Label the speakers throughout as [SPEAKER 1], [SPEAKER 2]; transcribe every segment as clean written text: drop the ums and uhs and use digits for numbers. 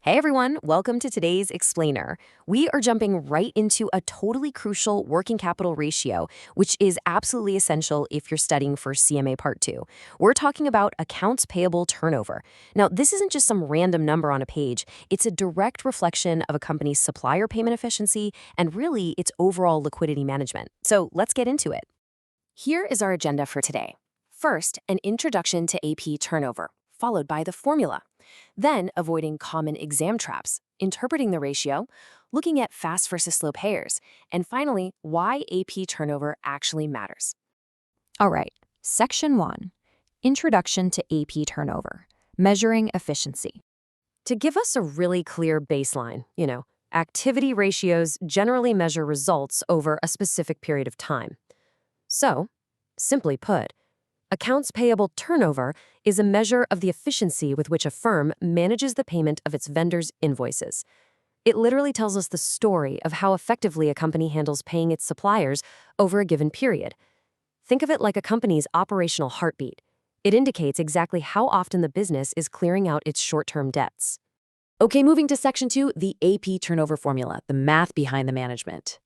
[SPEAKER 1] Hey everyone, welcome to today's Explainer. We are jumping right into a totally crucial working capital ratio, which is absolutely essential if you're studying for CMA Part 2. We're talking about accounts payable turnover. Now, this isn't just some random number on a page, it's a direct reflection of a company's supplier payment efficiency and really its overall liquidity management. So let's get into it. Here is our agenda for today. First, an introduction to AP turnover, followed by the formula. Then, avoiding common exam traps, interpreting the ratio, looking at fast versus slow payers, and finally, why AP turnover actually matters.
[SPEAKER 2] All right, Section 1, Introduction to AP Turnover, Measuring Efficiency.
[SPEAKER 1] To give us a really clear baseline, activity ratios generally measure results over a specific period of time. So, simply put, accounts payable turnover is a measure of the efficiency with which a firm manages the payment of its vendors' invoices. It literally tells us the story of how effectively a company handles paying its suppliers over a given period. Think of it like a company's operational heartbeat. It indicates exactly how often the business is clearing out its short-term debts. Okay, moving to Section 2, the AP turnover formula, the math behind the management.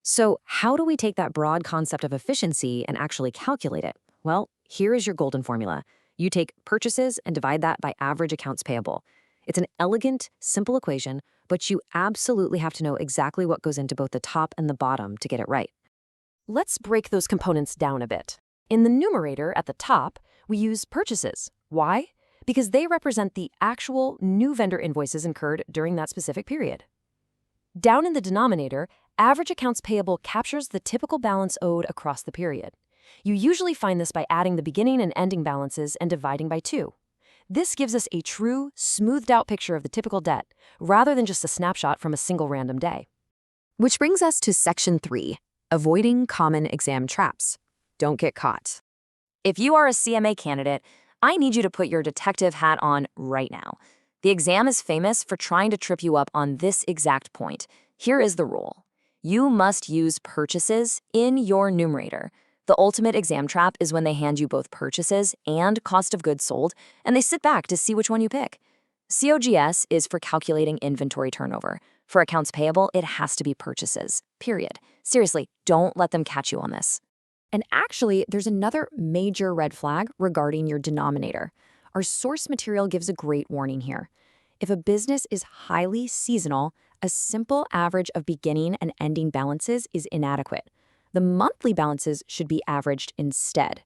[SPEAKER 1] So, how do we take that broad concept of efficiency and actually calculate it? Well, here is your golden formula. You take purchases and divide that by average accounts payable. It's an elegant, simple equation, but you absolutely have to know exactly what goes into both the top and the bottom to get it right. Let's break those components down a bit. In the numerator at the top, we use purchases. Why? Because they represent the actual new vendor invoices incurred during that specific period. Down in the denominator, average accounts payable captures the typical balance owed across the period. You usually find this by adding the beginning and ending balances and dividing by 2. This gives us a true, smoothed-out picture of the typical debt, rather than just a snapshot from a single random day. Which brings us to Section 3, Avoiding Common Exam Traps. Don't get caught. If you are a CMA candidate, I need you to put your detective hat on right now. The exam is famous for trying to trip you up on this exact point. Here is the rule. You must use purchases in your numerator. The ultimate exam trap is when they hand you both purchases and cost of goods sold, and they sit back to see which one you pick. COGS is for calculating inventory turnover. For accounts payable, it has to be purchases, period. Seriously, don't let them catch you on this. And actually, there's another major red flag regarding your denominator. Our source material gives a great warning here. If a business is highly seasonal, a simple average of beginning and ending balances is inadequate. The monthly balances should be averaged instead.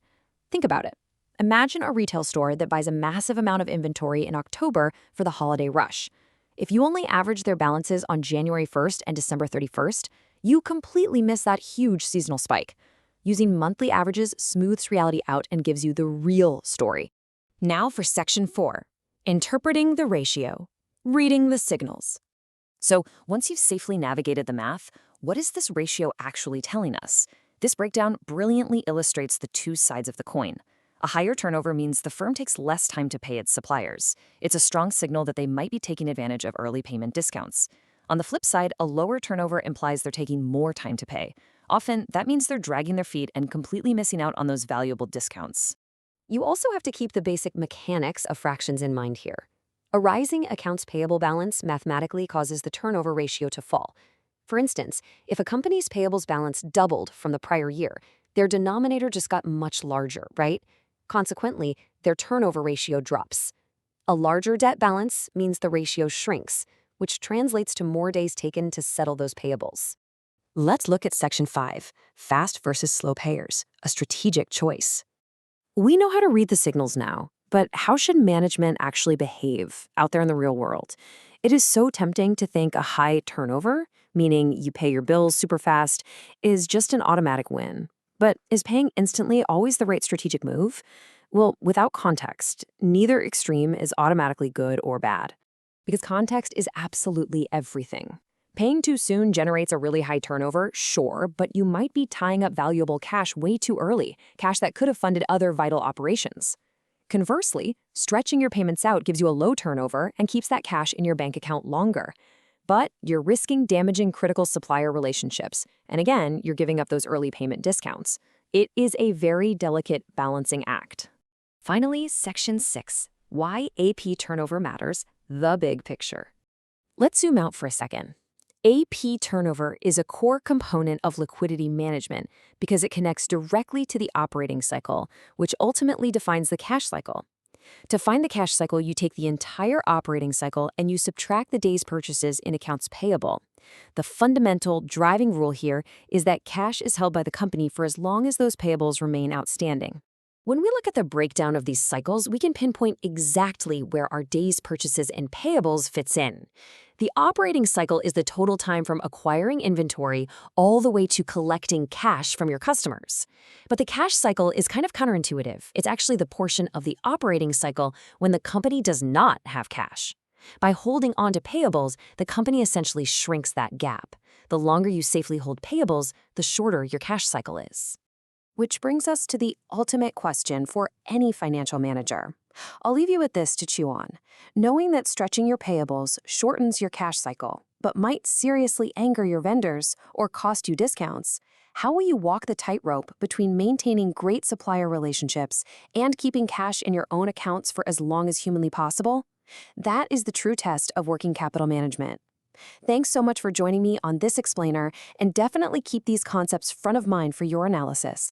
[SPEAKER 1] Think about it. Imagine a retail store that buys a massive amount of inventory in October for the holiday rush. If you only average their balances on January 1st and December 31st, you completely miss that huge seasonal spike. Using monthly averages smooths reality out and gives you the real story. Now for Section 4, Interpreting the Ratio, Reading the Signals. So once you've safely navigated the math, what is this ratio actually telling us? This breakdown brilliantly illustrates the two sides of the coin. A higher turnover means the firm takes less time to pay its suppliers. It's a strong signal that they might be taking advantage of early payment discounts. On the flip side, a lower turnover implies they're taking more time to pay. Often, that means they're dragging their feet and completely missing out on those valuable discounts. You also have to keep the basic mechanics of fractions in mind here. A rising accounts payable balance mathematically causes the turnover ratio to fall. For instance, if a company's payables balance doubled from the prior year, their denominator just got much larger, right? Consequently, their turnover ratio drops. A larger debt balance means the ratio shrinks, which translates to more days taken to settle those payables. Let's look at Section 5, Fast versus Slow Payers, a strategic choice. We know how to read the signals now, but how should management actually behave out there in the real world? It is so tempting to think a high turnover, meaning you pay your bills super fast, is just an automatic win. But is paying instantly always the right strategic move? Well, without context, neither extreme is automatically good or bad. Because context is absolutely everything. Paying too soon generates a really high turnover, sure, but you might be tying up valuable cash way too early, cash that could have funded other vital operations. Conversely, stretching your payments out gives you a low turnover and keeps that cash in your bank account longer. But you're risking damaging critical supplier relationships, and again, you're giving up those early payment discounts. It is a very delicate balancing act. Finally, Section 6, Why AP Turnover Matters, the Big Picture. Let's zoom out for a second. AP turnover is a core component of liquidity management because it connects directly to the operating cycle, which ultimately defines the cash cycle. To find the cash cycle, you take the entire operating cycle and you subtract the day's purchases in accounts payable. The fundamental driving rule here is that cash is held by the company for as long as those payables remain outstanding. When we look at the breakdown of these cycles, we can pinpoint exactly where our day's purchases and payables fits in. The operating cycle is the total time from acquiring inventory all the way to collecting cash from your customers. But the cash cycle is kind of counterintuitive. It's actually the portion of the operating cycle when the company does not have cash. By holding on to payables, the company essentially shrinks that gap. The longer you safely hold payables, the shorter your cash cycle is. Which brings us to the ultimate question for any financial manager. I'll leave you with this to chew on. Knowing that stretching your payables shortens your cash cycle, but might seriously anger your vendors or cost you discounts, how will you walk the tightrope between maintaining great supplier relationships and keeping cash in your own accounts for as long as humanly possible? That is the true test of working capital management. Thanks so much for joining me on this explainer, and definitely keep these concepts front of mind for your analysis.